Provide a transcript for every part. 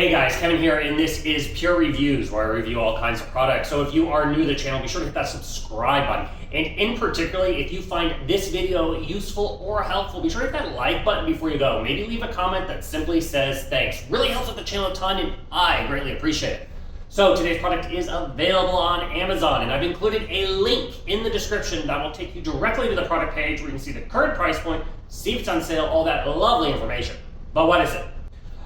Hey guys, Kevin here, and this is Pure Reviews, where I review all kinds of products. So if you are new to the channel, be sure to hit that subscribe button. And in particularly, if you find this video useful or helpful, be sure to hit that like button before you go. Maybe leave a comment that simply says thanks. Really helps with the channel a ton, and I greatly appreciate it. So today's product is available on Amazon, and I've included a link in the description that will take you directly to the product page where you can see the current price point, see if it's on sale, all that lovely information. But what is it?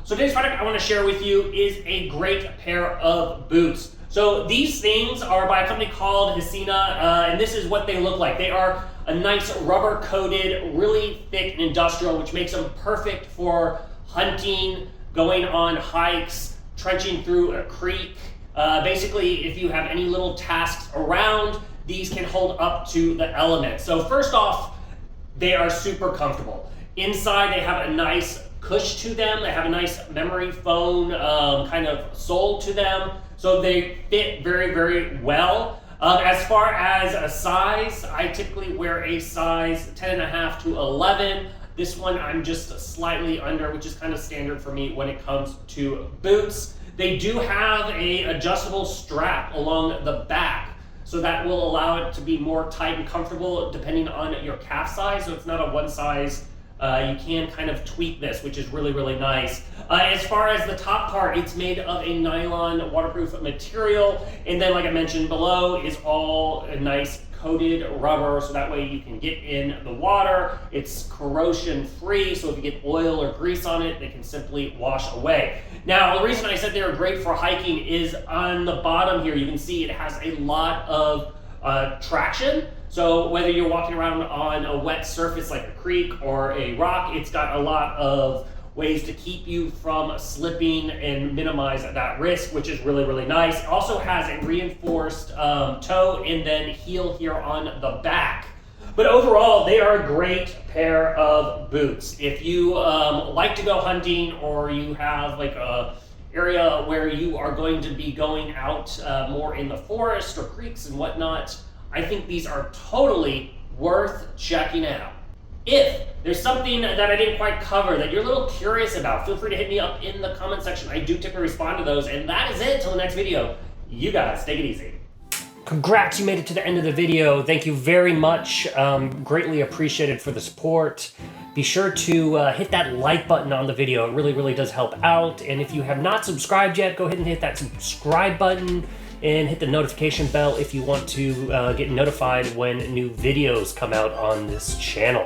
So today's product I want to share with you is a great pair of boots. So these things are by a company called HISEA, and this is what they look like. They are a nice rubber coated, really thick and industrial, which makes them perfect for hunting, going on hikes, trenching through a creek. Basically, if you have any little tasks around, these can hold up to the elements. So first off, they are super comfortable. Inside, they have a nice cush to them. They have a nice memory foam kind of sole to them. So they fit very, very well. As far as a size, I typically wear a size 10.5 to 11. This one I'm just slightly under, which is kind of standard for me when it comes to boots. They do have a adjustable strap along the back, so that will allow it to be more tight and comfortable depending on your calf size. So it's not a one size. You can kind of tweak this, which is really, really nice. As far as the top part, it's made of a nylon waterproof material. And then, like I mentioned below, is all a nice coated rubber, so that way you can get in the water. It's corrosion free, so if you get oil or grease on it, they can simply wash away. Now, the reason I said they're great for hiking is on the bottom here, you can see it has a lot of traction. So whether you're walking around on a wet surface like a creek or a rock, it's got a lot of ways to keep you from slipping and minimize that risk, which is really, really nice. It also has a reinforced toe and then heel here on the back. But overall, they are a great pair of boots. If you like to go hunting, or you have like a area where you are going to be going out more in the forest or creeks and whatnot, I think these are totally worth checking out. If there's something that I didn't quite cover that you're a little curious about, feel free to hit me up in the comment section. I do typically respond to those, and that is it. Till the next video, you guys take it easy. Congrats, you made it to the end of the video. Thank you very much. Greatly appreciated for the support. Be sure to hit that like button on the video. It really, really does help out. And if you have not subscribed yet, go ahead and hit that subscribe button and hit the notification bell if you want to get notified when new videos come out on this channel.